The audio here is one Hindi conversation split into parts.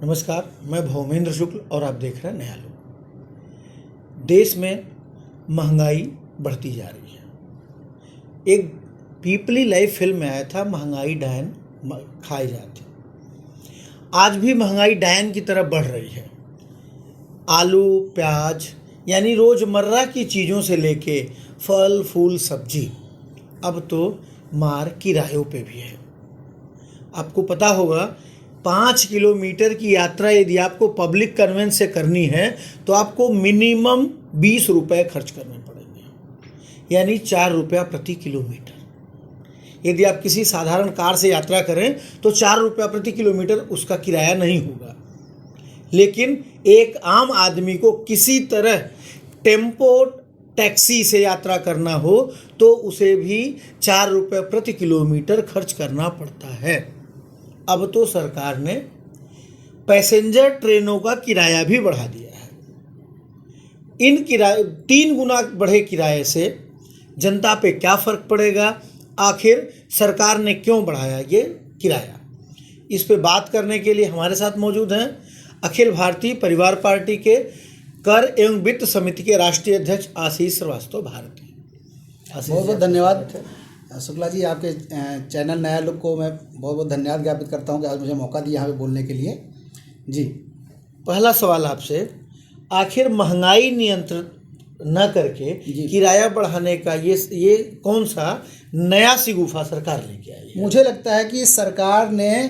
नमस्कार, मैं भौमेंद्र शुक्ल और आप देख रहे हैं नया लोग। देश में महंगाई बढ़ती जा रही है। एक पीपली लाइफ फिल्म में आया था, महंगाई डायन खाई जाती। आज भी महंगाई डायन की तरफ बढ़ रही है। आलू, प्याज यानी रोज़मर्रा की चीज़ों से लेके फल फूल सब्जी, अब तो मार किरायों पे भी है। आपको पता होगा, 5 किलोमीटर की यात्रा यदि आपको पब्लिक कन्वेंस से करनी है तो आपको मिनिमम 20 रुपये खर्च करने पड़ेंगे, यानी 4 रुपया प्रति किलोमीटर। यदि आप किसी साधारण कार से यात्रा करें तो 4 रुपया प्रति किलोमीटर उसका किराया नहीं होगा। लेकिन एक आम आदमी को किसी तरह टेम्पो टैक्सी से यात्रा करना हो तो उसे भी 4 रुपये प्रति किलोमीटर खर्च करना पड़ता है। अब तो सरकार ने पैसेंजर ट्रेनों का किराया भी बढ़ा दिया है। इन किराए 3 गुना बढ़े किराए से जनता पे क्या फ़र्क पड़ेगा? आखिर सरकार ने क्यों बढ़ाया ये किराया? इस पे बात करने के लिए हमारे साथ मौजूद हैं अखिल भारतीय परिवार पार्टी के कर एवं वित्त समिति के राष्ट्रीय अध्यक्ष आशीष श्रीवास्तव भारती। बहुत बहुत धन्यवाद शुक्ला जी, आपके चैनल नया लुक को मैं बहुत बहुत धन्यवाद ज्ञापित करता हूं कि आज मुझे मौका दिया यहाँ पे बोलने के लिए। जी, पहला सवाल आपसे, आखिर महंगाई नियंत्रित न करके किराया बढ़ाने का ये कौन सा नया सिगुफा सरकार लेके आई है? मुझे लगता है कि सरकार ने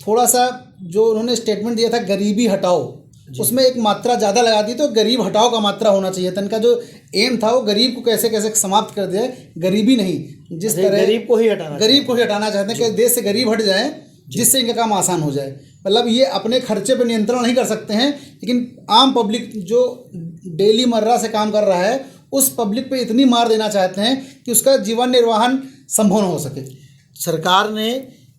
थोड़ा सा जो उन्होंने स्टेटमेंट दिया था गरीबी हटाओ, उसमें एक मात्रा ज़्यादा लगा दी। तो गरीब हटाओ का मात्रा होना चाहिए था। इनका जो एम था वो गरीब को कैसे कैसे समाप्त कर दिया, गरीबी नहीं। जिस तरह गरीब को ही हटाना चाहते हैं कि देश से गरीब हट जाए, जिससे इनका काम आसान हो जाए। मतलब ये अपने खर्चे पर नियंत्रण नहीं कर सकते हैं, लेकिन आम पब्लिक जो डेली मर्रा से काम कर रहा है उस पब्लिक पे इतनी मार देना चाहते हैं कि उसका जीवन निर्वाहन संभव न हो सके। सरकार ने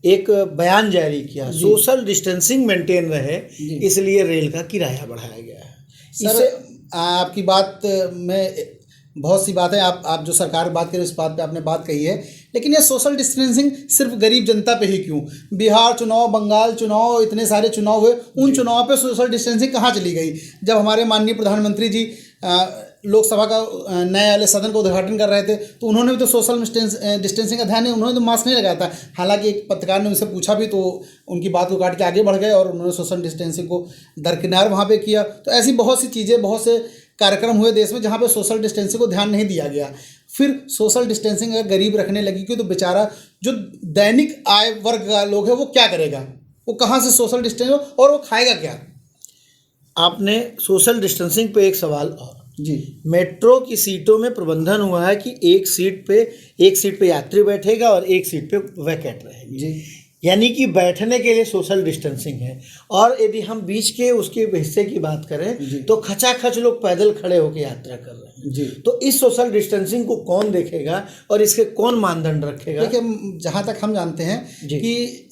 एक बयान जारी किया, सोशल डिस्टेंसिंग मेंटेन रहे, इसलिए रेल का किराया बढ़ाया गया है। सर, आपकी बात में बहुत सी बातें आप जो सरकार बात करें उस बात पे आपने बात कही है, लेकिन ये सोशल डिस्टेंसिंग सिर्फ गरीब जनता पे ही क्यों? बिहार चुनाव, बंगाल चुनाव, इतने सारे चुनाव हुए, उन चुनाव पे सोशल डिस्टेंसिंग कहाँ चली गई? जब हमारे माननीय प्रधानमंत्री जी लोकसभा का नए वाले सदन का उद्घाटन कर रहे थे तो उन्होंने भी तो सोशल डिस्टेंसिंग का ध्यान नहीं, उन्होंने तो मास्क नहीं लगाया था। हालांकि एक पत्रकार ने उनसे पूछा भी तो उनकी बात को काट के आगे बढ़ गए और उन्होंने सोशल डिस्टेंसिंग को दरकिनार वहाँ पे किया। तो ऐसी बहुत सी चीज़ें, बहुत से कार्यक्रम हुए देश में जहाँ पे सोशल डिस्टेंसिंग को ध्यान नहीं दिया गया। फिर सोशल डिस्टेंसिंग अगर गरीब रखने लगी क्यों, तो बेचारा जो दैनिक आय वर्ग का लोग है वो क्या करेगा? वो कहाँ से सोशल डिस्टेंस और वो खाएगा क्या? आपने सोशल डिस्टेंसिंग पे एक सवाल और जी, मेट्रो की सीटों में प्रबंधन हुआ है कि एक सीट पे यात्री बैठेगा और एक सीट पे वैकेंट रहेगी जी, यानी कि बैठने के लिए सोशल डिस्टेंसिंग है। और यदि हम बीच के उसके हिस्से की बात करें तो खचाखच लोग पैदल खड़े होकर यात्रा कर रहे हैं जी। तो इस सोशल डिस्टेंसिंग को कौन देखेगा और इसके कौन मानदंड रखेगा? देखिए, जहाँ तक हम जानते हैं कि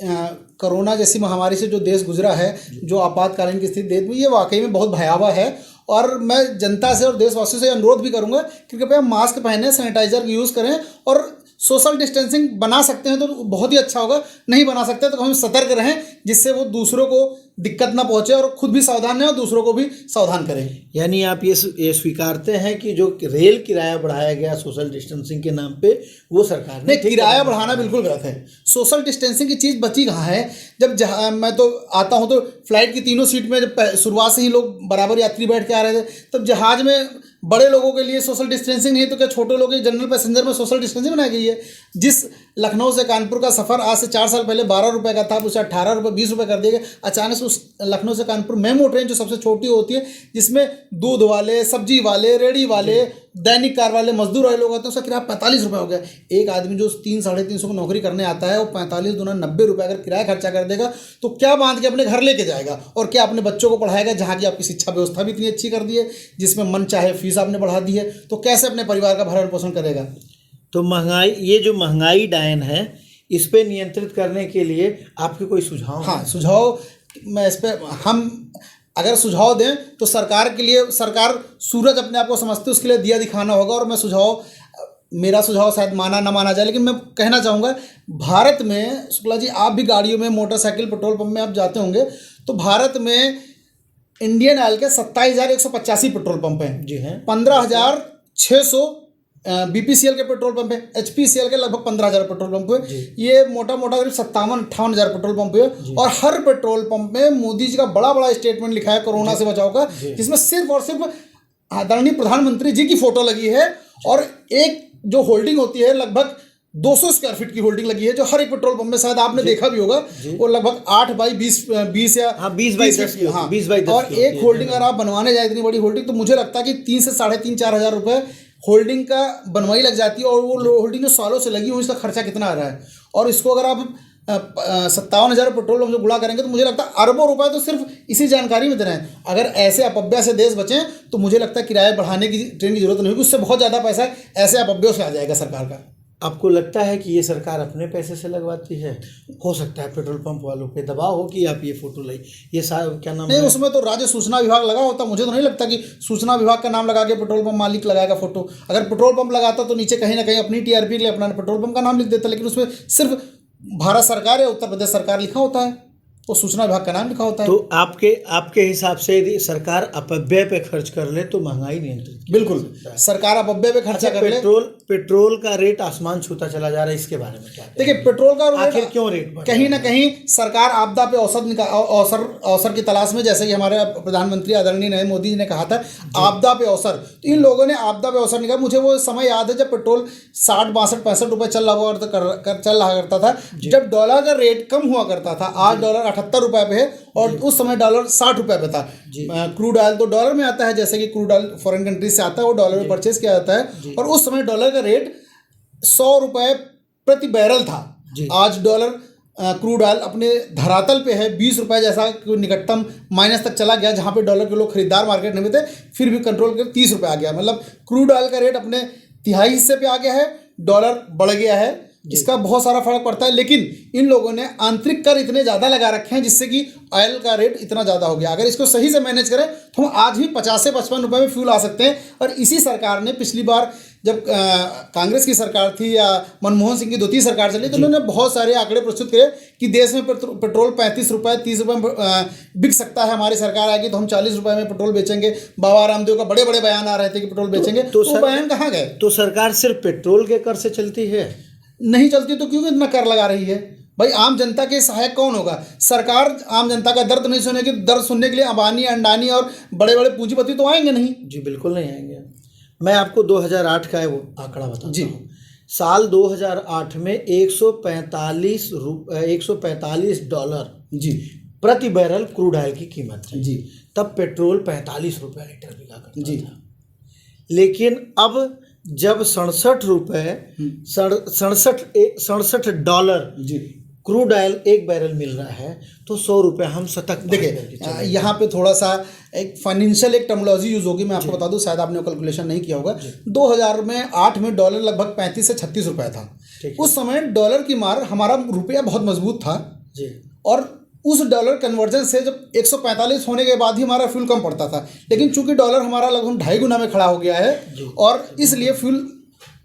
कोरोना जैसी महामारी से जो देश गुजरा है, जो आपातकालीन की स्थिति देश में, ये वाकई में बहुत भयावह है। और मैं जनता से और देशवासियों से अनुरोध भी करूंगा कि कृपया मास्क पहने, सैनिटाइजर का यूज़ करें और सोशल डिस्टेंसिंग बना सकते हैं तो बहुत ही अच्छा होगा। नहीं बना सकते तो हम सतर्क रहें, जिससे वो दूसरों को दिक्कत ना पहुंचे और खुद भी सावधान रहें और दूसरों को भी सावधान करें। यानी आप ये स्वीकारते हैं कि जो रेल किराया बढ़ाया गया सोशल डिस्टेंसिंग के नाम पे, वो सरकार ने किराया बढ़ाना बिल्कुल गलत है। सोशल डिस्टेंसिंग की चीज़ बची कहाँ है? जब मैं तो आता हूँ तो फ्लाइट की तीनों सीट में जब शुरुआत से ही लोग बराबर यात्री बैठ के आ रहे थे, तब जहाज में बड़े लोगों के लिए सोशल डिस्टेंसिंग नहीं, तो क्या छोटे लोगों के जनरल पैसेंजर में सोशल डिस्टेंसिंग बनाई गई है? जिस लखनऊ से कानपुर का सफ़र आज से 4 साल पहले 12 रुपये का था, उसे 18 रुपये 20 रुपये कर दिए गए। अचानक से उस लखनऊ से कानपुर मेमो ट्रेन जो सबसे छोटी होती है, जिसमें दूध वाले, सब्जी वाले, रेडी वाले, दैनिक कार वाले, मजदूर वाले लोग होते हैं, उसका किराया 45 रुपये हो गया। एक आदमी जो 300-350 की नौकरी करने आता है वो 45 दूना 90 रुपये अगर किराया खर्चा कर देगा तो क्या बांध के अपने घर लेके जाएगा और क्या अपने बच्चों को पढ़ाएगा? जहाँ की आपकी शिक्षा व्यवस्था भी इतनी अच्छी कर दी है, जिसमें मन चाहे फीस आपने बढ़ा दी है, तो कैसे अपने परिवार का भरण पोषण करेगा? तो ये जो महंगाई डायन है, इस पे नियंत्रित करने के लिए आपके कोई सुझाव? हाँ, सुझाव मैं इस पर हम अगर सुझाव दें तो सरकार के लिए, सरकार सूरज अपने आप को समझते उसके लिए दिया दिखाना होगा। और मैं सुझाव मेरा सुझाव शायद माना ना माना जाए, लेकिन मैं कहना चाहूँगा भारत में, शुक्ला जी आप भी गाड़ियों में, मोटरसाइकिल, पेट्रोल पंप में आप जाते होंगे, तो भारत में इंडियन ऑयल के 27,185 पेट्रोल पंप हैं जी हैं। 15,600 BPCL के पेट्रोल पंप है, HPCL के लगभग 15,000 पेट्रोल पंप है। ये मोटा मोटा करीब 57-58 पेट्रोल पंप है। और हर पेट्रोल पंप में मोदी जी का बड़ा बड़ा स्टेटमेंट लिखा है कोरोना से बचाव का, जिसमें सिर्फ और सिर्फ आदरणीय प्रधानमंत्री जी की फोटो लगी है। और एक जो होल्डिंग होती है लगभग 200 स्क्वायर फीट की होल्डिंग लगी है, जो हर एक पेट्रोल पंप में शायद आपने देखा भी होगा, वो लगभग 8x20 या 20x10 की, हाँ 20x10 और एक होल्डिंग अगर आप बनवाने जाए इतनी बड़ी होल्डिंग, तो मुझे लगता है कि 3 से 3.5-4 हज़ार रुपये होल्डिंग का बनवाई लग जाती है। और वो होल्डिंग जो सालों से लगी हुई, इसका खर्चा कितना आ रहा है, और इसको अगर आप 57,000 पेट्रोल पंप से गुणा करेंगे तो मुझे लगता है अरबों रुपए तो सिर्फ इसी जानकारी में दे रहे हैं। अगर ऐसे अपव्यय से देश बचें तो मुझे लगता है किराया बढ़ाने की ट्रेन की जरूरत नहीं होगी, उससे बहुत ज़्यादा पैसा ऐसे अपव्ययों से आ जाएगा सरकार का। आपको लगता है कि ये सरकार अपने पैसे से लगवाती है? हो सकता है पेट्रोल पंप वालों पे दबाव हो कि आप ये फोटो लाई, ये साहब क्या नाम नहीं, है? उसमें तो राज्य सूचना विभाग लगा होता, मुझे तो नहीं लगता कि सूचना विभाग का नाम लगा के पेट्रोल पंप मालिक लगाएगा फोटो। अगर पेट्रोल पंप लगाता तो नीचे कहीं ना कहीं अपनी TRP के लिए अपना पेट्रोल पंप का नाम लिख देता, लेकिन उसमें सिर्फ भारत सरकार या उत्तर प्रदेश सरकार लिखा होता है, वो सूचना विभाग का नाम लिखा होता है। तो आपके हिसाब से यदि सरकार अपव्यय पे खर्च कर ले तो महंगाई नियंत्रित की बिल्कुल जा सकता है। सरकार अपव्यय पे खर्चा कर ले। पेट्रोल का रेट आसमान छूता चला जा रहा है, इसके बारे में क्या कहें? देखिए पेट्रोल का आखिर क्यों रेट बढ़ कहीं ना कहीं सरकार आपदा पे अवसर की तलाश में, जैसे कि हमारे प्रधानमंत्री आदरणीय नरेंद्र मोदी जी ने कहा था आपदा पे अवसर, तो इन लोगों ने आपदा पे अवसर निकाला। मुझे वो समय याद है जब पेट्रोल 60, 62, 65 रुपये चल रहा करता था, जब डॉलर का रेट कम हुआ करता था। आज डॉलर 78 रुपये पे है और उस समय डॉलर 60 रुपये पे था। क्रूड ऑयल तो डॉलर में आता है, जैसे कि क्रूड ऑयल फॉरेन कंट्री से आता है, वो डॉलर में परचेज किया जाता है, और उस समय डॉलर का रेट 100 रुपये प्रति बैरल था। आज डॉलर क्रूड ऑयल अपने धरातल पे है 20 रुपये जैसा, निकटतम माइनस तक चला गया, जहाँ पे डॉलर के लोग खरीदार मार्केट में थे, फिर भी कंट्रोल कर 30 रुपये आ गया। मतलब क्रूड ऑयल का रेट अपने तिहाई हिस्से पे आ गया है, डॉलर बढ़ गया है, इसका बहुत सारा फर्क पड़ता है। लेकिन इन लोगों ने आंतरिक कर इतने ज़्यादा लगा रखे हैं जिससे कि ऑयल का रेट इतना ज़्यादा हो गया। अगर इसको सही से मैनेज करें तो हम आज भी 50 से 55 रुपये में फ्यूल आ सकते हैं। और इसी सरकार ने पिछली बार जब कांग्रेस की सरकार थी या मनमोहन सिंह की 2-3 सरकार चली, तो उन्होंने बहुत सारे आंकड़े प्रस्तुत किए कि देश में पेट्रोल 35 रुपये 30 रुपये में बिक सकता है, हमारी सरकार आएगी तो हम 40 रुपये में पेट्रोल बेचेंगे। बाबा रामदेव का बड़े बड़े बयान आ रहे थे कि पेट्रोल बेचेंगे, तो बयान कहाँ गए? तो सरकार सिर्फ पेट्रोल के कर से चलती है? नहीं चलती तो क्यों इतना कर लगा रही है भाई? आम जनता के सहायक कौन होगा? सरकार आम जनता का दर्द नहीं सुनेगी। दर्द सुनने के लिए अंबानी, अंडानी और बड़े बड़े पूंजीपति तो आएंगे नहीं। जी बिल्कुल नहीं आएंगे। मैं आपको 2008 का वो आंकड़ा बताता हूँ। साल 2008 में 145 डॉलर जी प्रति बैरल क्रूड ऑयल की कीमत है जी। तब पेट्रोल 45 रुपये लीटर बिका करता जी था। लेकिन अब जब 67 डॉलर जी क्रूड ऑयल एक बैरल मिल रहा है, तो 100 रुपये हम सतत देखिए यहाँ पे थोड़ा सा एक फाइनेंशियल एक टर्मिनोलॉजी यूज़ होगी, मैं आपको बता दूं, शायद आपने कैलकुलेशन नहीं किया होगा। 2008 में डॉलर लगभग 35 से 36 रुपये था। उस समय डॉलर की मार, हमारा रुपया बहुत मजबूत था जी, और उस डॉलर कन्वर्जन से जब 145 होने के बाद ही हमारा फ्यूल कम पड़ता था। लेकिन चूंकि डॉलर हमारा लगभग 2.5 गुना में खड़ा हो गया है और इसलिए फ्यूल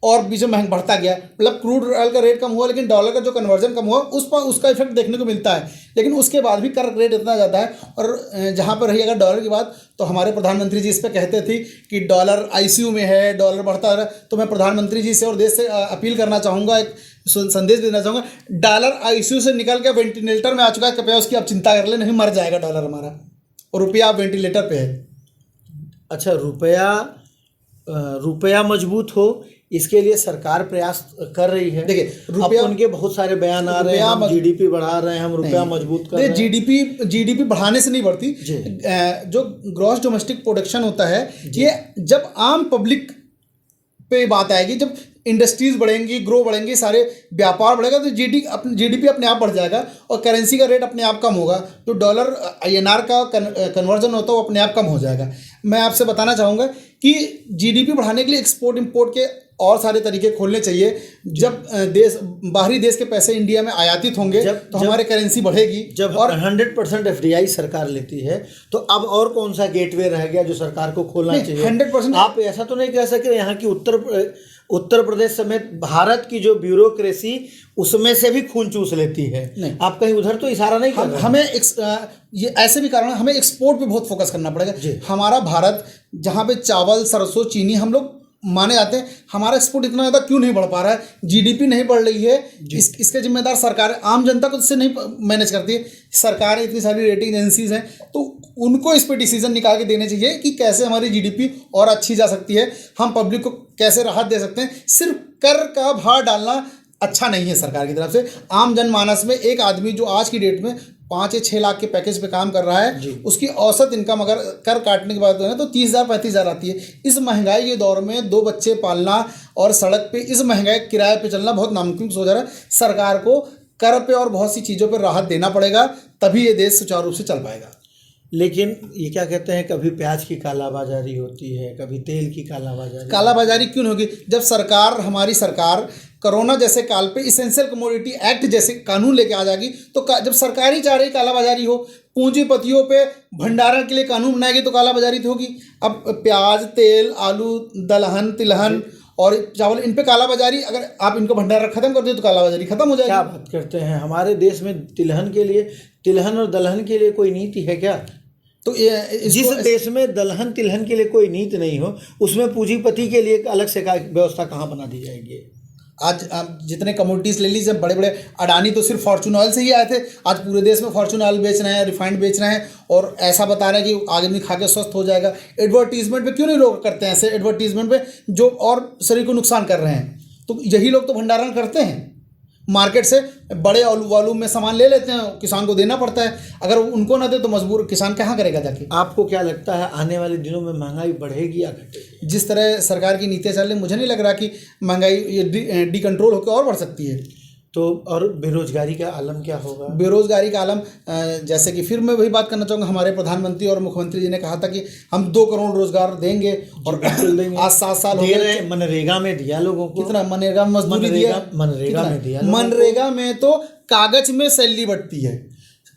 और बीच में महंगा बढ़ता गया। मतलब क्रूड ऑयल का रेट कम हुआ लेकिन डॉलर का जो कन्वर्जन कम हुआ, उस पर उसका इफेक्ट देखने को मिलता है। लेकिन उसके बाद भी कर रेट इतना ज़्यादा है। और जहाँ पर रही अगर डॉलर की बात, तो हमारे प्रधानमंत्री जी इस पर कहते थे कि डॉलर ICU में है, डॉलर बढ़ता है। तो मैं प्रधानमंत्री जी से और देश से अपील करना चाहूँगा, एक संदेश देना चाहूँगा, डॉलर ICU से निकल के वेंटिलेटर में आ चुका है, कृपया उसकी आप चिंता कर ले, नहीं मर जाएगा डॉलर हमारा, और रुपया वेंटिलेटर पे है। अच्छा, रुपया मजबूत हो, इसके लिए सरकार प्रयास कर रही है। देखिए रुपया, उनके बहुत सारे बयान आ रहे हैं, हम GDP बढ़ा रहे हैं, हम रुपया मजबूत कर रहे हैं। GDP बढ़ाने से नहीं बढ़ती। जो ग्रॉस डोमेस्टिक प्रोडक्शन होता है, ये जब आम पब्लिक पे बात आएगी, जब इंडस्ट्रीज बढ़ेंगी, ग्रो बढ़ेंगी, सारे व्यापार बढ़ेगा, तो GDP अपने आप बढ़ जाएगा और करेंसी का रेट अपने आप कम होगा। तो डॉलर INR का कन्वर्जन होता है वो अपने आप कम हो जाएगा। मैं आपसे बताना चाहूँगा कि GDP बढ़ाने के लिए एक्सपोर्ट इंपोर्ट के और सारे तरीके खोलने चाहिए। जब बाहरी देश के पैसे इंडिया में आयातित होंगे तो हमारे करेंसी बढ़ेगी। जब और 100% FDI सरकार लेती है तो अब और कौन सा गेटवे रह गया जो सरकार को खोलना चाहिए? 100%। आप ऐसा तो नहीं कह सकते यहाँ की उत्तर प्रदेश समेत भारत की जो ब्यूरोक्रेसी उसमें से भी खून चूस लेती है। नहीं, आप कहीं उधर तो इशारा नहीं कर रहे? हमें ये ऐसे भी कारण है, हमें एक्सपोर्ट पे बहुत फोकस करना पड़ेगा। हमारा भारत जहाँ पे चावल, सरसों, चीनी हम लोग माने जाते हैं, हमारा एक्सपोर्ट इतना ज़्यादा क्यों नहीं बढ़ पा रहा है? GDP नहीं बढ़ रही है। इसके जिम्मेदार सरकार, आम जनता को इससे नहीं मैनेज करती है। सरकार, इतनी सारी रेटिंग एजेंसीज हैं, तो उनको इस पर डिसीजन निकाल के देने चाहिए कि कैसे हमारी GDP और अच्छी जा सकती है, हम पब्लिक को कैसे राहत दे सकते हैं। सिर्फ कर का भार डालना अच्छा नहीं है सरकार की तरफ से। आम जनमानस में एक आदमी जो आज की डेट में 5 या 6 लाख के पैकेज पे काम कर रहा है, उसकी औसत इनकम अगर कर काटने की बात करें तो 30,000-35,000 आती है। इस महंगाई के दौर में 2 बच्चे पालना और सड़क पे इस महंगाई किराए पे चलना बहुत नामुमकिन हो जा रहा है। सरकार को कर पे और बहुत सी चीज़ों पर राहत देना पड़ेगा, तभी ये देश सुचारू रूप से चल पाएगा। लेकिन ये क्या कहते हैं, कभी प्याज की कालाबाजारी होती है, कभी तेल की कालाबाजारी क्यों नहीं होगी? जब सरकार, हमारी सरकार कोरोना जैसे काल पे इसेंशियल कमोडिटी एक्ट जैसे कानून लेके आ जाएगी, तो जब सरकार ही चाह रही कालाबाजारी हो, पूंजीपतियों पे भंडारण के लिए कानून बनाएगी तो कालाबाजारी तो होगी। अब प्याज, तेल, आलू, दलहन, तिलहन और चावल, इन पे कालाबाजारी, अगर आप इनको भंडारण खत्म कर दे तो कालाबाजारी खत्म हो जाएगी। क्या बात करते हैं? हमारे देश में तिलहन और दलहन के लिए कोई नीति है क्या? तो जिस देश में दलहन तिलहन के लिए कोई नीति नहीं हो, उसमें पूंजीपति के लिए अलग से व्यवस्था कहाँ बना दी जाएगी? आज जितने कमोडिटीज़ ले लीजिए, बड़े बड़े अडानी तो सिर्फ फॉर्चून ऑयल से ही आए थे, आज पूरे देश में फॉर्चून ऑयल बेच रहे हैं, रिफाइंड बेच रहे हैं, और ऐसा बता रहे हैं कि आदमी खा के स्वस्थ हो जाएगा। एडवर्टीजमेंट पे क्यों नहीं लोग करते हैं ऐसे एडवर्टीजमेंट पे जो और शरीर को नुकसान कर रहे हैं? तो यही लोग तो भंडारण करते हैं, मार्केट से बड़े वॉल्यूम में सामान ले लेते हैं, किसान को देना पड़ता है। अगर उनको ना दे तो मजबूर किसान कहाँ करेगा जाके? आपको क्या लगता है आने वाले दिनों में महंगाई बढ़ेगी या घटेगी? जिस तरह सरकार की नीतियाँ चल रही, मुझे नहीं लग रहा कि महंगाई ये डी कंट्रोल होकर और बढ़ सकती है। तो और बेरोजगारी का आलम क्या होगा? बेरोजगारी का आलम, जैसे कि फिर मैं वही बात करना चाहूँगा, हमारे प्रधानमंत्री और मुख्यमंत्री जी ने कहा था कि हम 2 करोड़ रोजगार देंगे, और देंगे। आज 7 साल हो गए। मनरेगा में दिया लोगों को, कितना मनरेगा में मजदूरी दिया? मनरेगा में तो कागज में सैलरी बढ़ती है,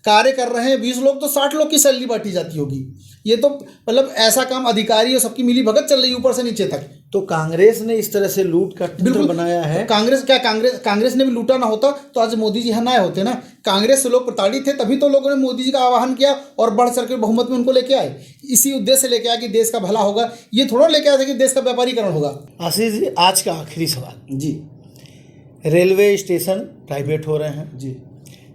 कार्य कर रहे हैं 20 लोग तो 60 लोग की सैलरी बांटी जाती होगी। ये तो मतलब ऐसा काम अधिकारी और सबकी मिली भगत चल रही है ऊपर से नीचे तक। तो कांग्रेस ने इस तरह से लूट का तंत्र बनाया है। कांग्रेस ने भी लूटा ना होता तो आज मोदी जी यहाँ ना आए होते ना। कांग्रेस से लोग प्रताड़ित थे, तभी तो लोगों ने मोदी जी का आह्वान किया और बढ़ चढ़ के बहुमत में उनको लेके आए। इसी उद्देश्य से लेके आए कि देश का भला होगा, ये थोड़ा लेके आए थे कि देश का व्यापारीकरण होगा। आशीष जी, आज का आखिरी सवाल जी। रेलवे स्टेशन प्राइवेट हो रहे हैं जी,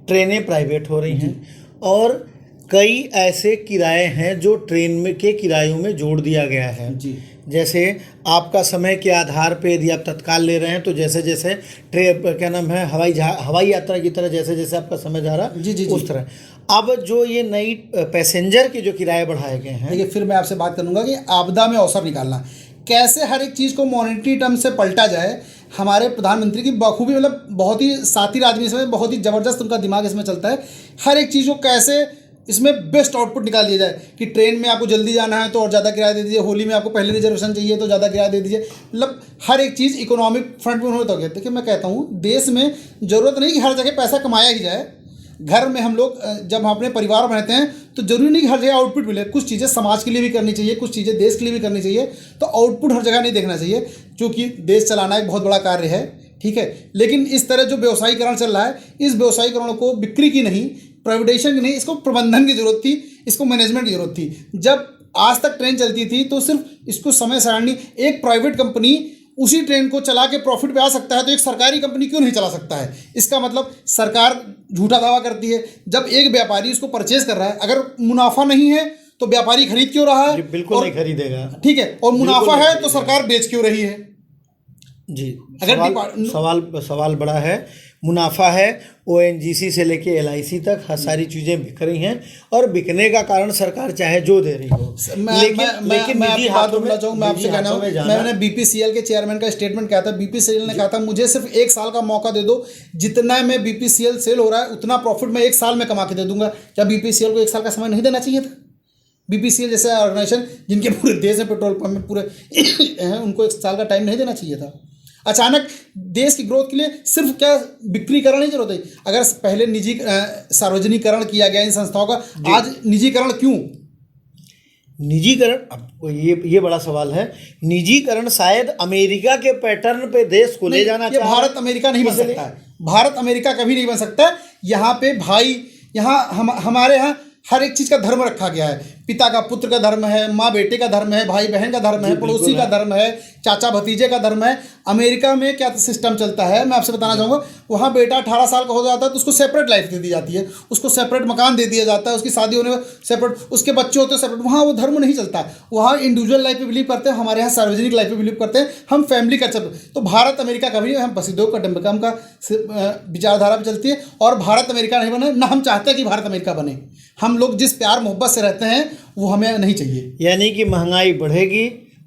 ट्रेनें प्राइवेट हो रही हैं, और कई ऐसे किराए हैं जो ट्रेन में के किरायों में जोड़ दिया गया है जी। जैसे आपका समय के आधार पे यदि आप तत्काल ले रहे हैं तो जैसे जैसे क्या नाम है, हवाई यात्रा की तरह जैसे जैसे आपका समय जा रहा जी, उस तरह अब जो ये नई पैसेंजर के जो किराए बढ़ाए गए हैं। देखिए, फिर मैं आपसे बात करूंगा कि आपदा में अवसर निकालना, कैसे हर एक चीज़ को मॉनेटरी टर्म से पलटा जाए। हमारे प्रधानमंत्री की बखूबी, मतलब बहुत ही सातिर आदमी इसमें, बहुत ही ज़बरदस्त उनका दिमाग इसमें चलता है। हर एक चीज़ को कैसे इसमें बेस्ट आउटपुट निकाल दिया जाए कि ट्रेन में आपको जल्दी जाना है तो और ज़्यादा किराया दे दीजिए, होली में आपको पहले रिजर्वेशन चाहिए तो ज़्यादा किराया दे दीजिए। मतलब हर एक चीज़ इकोनॉमिक फ्रंट में होता है। देखिए, मैं कहता हूँ देश में ज़रूरत नहीं कि हर जगह पैसा कमाया ही जाए। घर में हम लोग जब हम अपने परिवार में रहते हैं तो ज़रूरी नहीं कि हर जगह आउटपुट मिले। कुछ चीज़ें समाज के लिए भी करनी चाहिए, कुछ चीज़ें देश के लिए भी करनी चाहिए। तो आउटपुट हर जगह नहीं देखना चाहिए, क्योंकि देश चलाना एक बहुत बड़ा कार्य है, ठीक है। लेकिन इस तरह जो व्यवसायीकरण चल रहा है, इस व्यवसायीकरण को बिक्री की नहीं, प्राइवेटाइजेशन की नहीं, इसको प्रबंधन की जरूरत थी, इसको मैनेजमेंट की जरूरत थी। जब आज तक ट्रेन चलती थी तो सिर्फ इसको समय सारणी, एक प्राइवेट कंपनी उसी ट्रेन को चला के प्रॉफिट पे आ सकता है तो एक सरकारी कंपनी क्यों नहीं चला सकता है? इसका मतलब सरकार झूठा दावा करती है। जब एक व्यापारी उसको परचेज कर रहा है, अगर मुनाफा नहीं है तो व्यापारी खरीद क्यों रहा है? बिल्कुल नहीं खरीदेगा, ठीक है। और मुनाफा है तो सरकार बेच क्यों रही है? जी, अगर सवाल बड़ा है। मुनाफा है, ONGC से लेके LIC तक हर सारी चीज़ें बिक रही हैं, और बिकने का कारण सरकार चाहे जो दे रही हो। लेकिन मैं आपकी बात बोलना चाहूँगा, मैं आपसे कहना हूँ, मैंने BPCL के चेयरमैन का स्टेटमेंट कहा था। BPCL ने कहा था मुझे सिर्फ 1 साल का मौका दे दो, जितना में BPCL सेल हो रहा है उतना प्रॉफिट मैं 1 साल में कमा के दे दूंगा। क्या BPCL को 1 साल का समय नहीं देना चाहिए था? BPCL जैसे ऑर्गेनाइजेशन जिनके पूरे देश में पेट्रोल पंप में पूरे हैं, उनको 1 साल का टाइम नहीं देना चाहिए था? अचानक देश की ग्रोथ के लिए सिर्फ क्या बिक्रीकरण ही जरूरत है? अगर पहले निजी सार्वजनिकरण किया गया इन संस्थाओं का, आज निजीकरण क्यों? निजीकरण, अब ये बड़ा सवाल है। निजीकरण शायद अमेरिका के पैटर्न पे देश को ले जाना ये चाह रहा है। भारत अमेरिका नहीं बन इसलिए- सकता है। भारत अमेरिका कभी नहीं बन सकता। यहाँ पे भाई, हमारे यहाँ हर एक चीज़ का धर्म रखा गया है। पिता का पुत्र का धर्म है, माँ बेटे का धर्म है, भाई बहन का धर्म है, पड़ोसी का धर्म है, चाचा भतीजे का धर्म है। अमेरिका में क्या सिस्टम चलता है मैं आपसे बताना चाहूँगा। वहाँ बेटा 18 साल का हो जाता है तो उसको सेपरेट लाइफ दे दी जाती है, उसको सेपरेट मकान दे दिया जाता है, उसकी शादी होने में सेपरेट, उसके बच्चे होते हैं सेपरेट। वहाँ वो धर्म नहीं चलता। वहाँ इंडिविजुअल लाइफ पे बिलीव करते हैं, हमारे यहाँ सार्वजनिक लाइफ पे बिलीव करते हैं, हम फैमिली का चल। तो भारत अमेरिका कभी नहीं, हम वसुधैव कुटुंबकम का विचारधारा पर चलती है। और भारत अमेरिका नहीं बने, ना हम चाहते हैं कि भारत अमेरिका बने। हम लोग जिस प्यार मोहब्बत से रहते हैं वो हमें नहीं चाहिए। यानी कि महंगाई बढ़ेगी,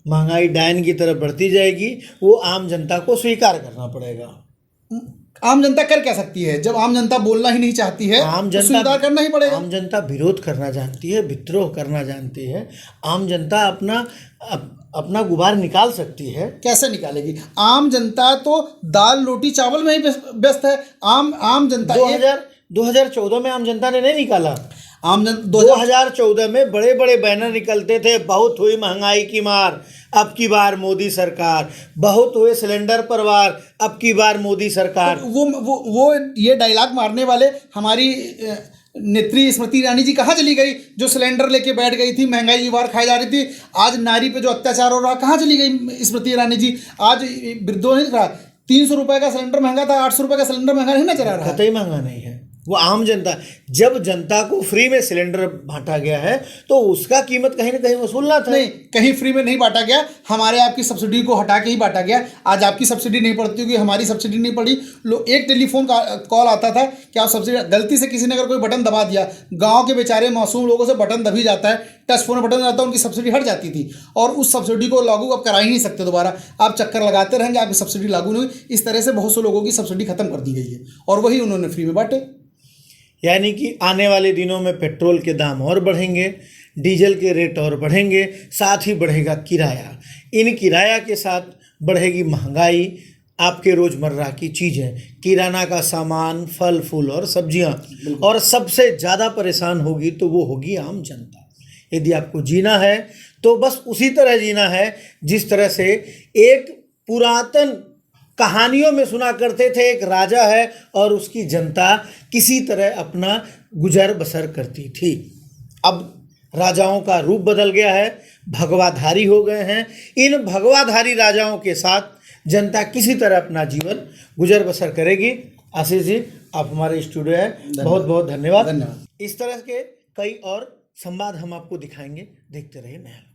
महंगाई डायन की तरफ बढ़ती जाएगी, वो आम जनता को स्वीकार करना पड़ेगा। आम जनता कर क्या सकती है जब आम जनता बोलना ही नहीं चाहती है? आम तो जनता स्वीकार करना ही पड़ेगा। आम जनता विरोध करना जानती है, विद्रोह करना जानती है। आम जनता अपना गुबार निकाल सकती है। कैसे निकालेगी? आम जनता तो दाल रोटी चावल में ही व्यस्त है। आम जनता 2014 में आम जनता ने नहीं निकाला। आम जन 2014 में बड़े बड़े बैनर निकलते थे, बहुत हुई महंगाई की मार, अब की बार मोदी सरकार, बहुत हुए सिलेंडर पर वार, अब की बार मोदी सरकार। वो ये डायलॉग मारने वाले हमारी नेत्री स्मृति ईरानी जी कहाँ चली गई, जो सिलेंडर लेके बैठ गई थी, महंगाई की बार खाई जा रही थी। आज नारी पे जो अत्याचार हो रहा, कहाँ चली गई स्मृति ईरानी जी? आज वृद्धों नहीं दिख रहा। 300 रुपये का सिलेंडर महंगा था, 800 रुपये का सिलेंडर महंगा नहीं ना चला रहा। कतई महंगा नहीं है। वो आम जनता, जब जनता को फ्री में सिलेंडर बांटा गया है तो उसका कीमत कहीं ना कहीं वसूलना था। नहीं, कहीं फ्री में नहीं बांटा गया, हमारे आपकी सब्सिडी को हटा के ही बांटा गया। आज आपकी सब्सिडी नहीं पड़ती होगी, हमारी सब्सिडी नहीं पड़ी। एक टेलीफोन का कॉल आता था कि आप सब्सिडी, गलती से किसी ने अगर कोई बटन दबा दिया, गाँव के बेचारे मासूम लोगों से बटन दबी जाता है, टच फोन बटन जाता है, उनकी सब्सिडी हट जाती थी। और उस सब्सिडी को लागू अब करा ही नहीं सकते दोबारा। आप चक्कर लगाते रहेंगे, आपकी सब्सिडी लागू नहीं हुई। इस तरह से बहुत से लोगों की सब्सिडी खत्म कर दी गई है और वही उन्होंने फ्री में बांटे। यानी कि आने वाले दिनों में पेट्रोल के दाम और बढ़ेंगे, डीजल के रेट और बढ़ेंगे, साथ ही बढ़ेगा किराया। इन किराया के साथ बढ़ेगी महंगाई, आपके रोज़मर्रा की चीज़ें, किराना का सामान, फल फूल और सब्जियां। और सबसे ज़्यादा परेशान होगी तो वो होगी आम जनता। यदि आपको जीना है तो बस उसी तरह जीना है जिस तरह से एक पुरातन कहानियों में सुना करते थे। एक राजा है और उसकी जनता किसी तरह अपना गुजर बसर करती थी। अब राजाओं का रूप बदल गया है, भगवाधारी हो गए हैं। इन भगवाधारी राजाओं के साथ जनता किसी तरह अपना जीवन गुजर बसर करेगी। आशीष जी, आप हमारे स्टूडियो हैं, बहुत बहुत धन्यवाद। इस तरह के कई और संवाद हम आपको दिखाएंगे। देखते रहिए नया।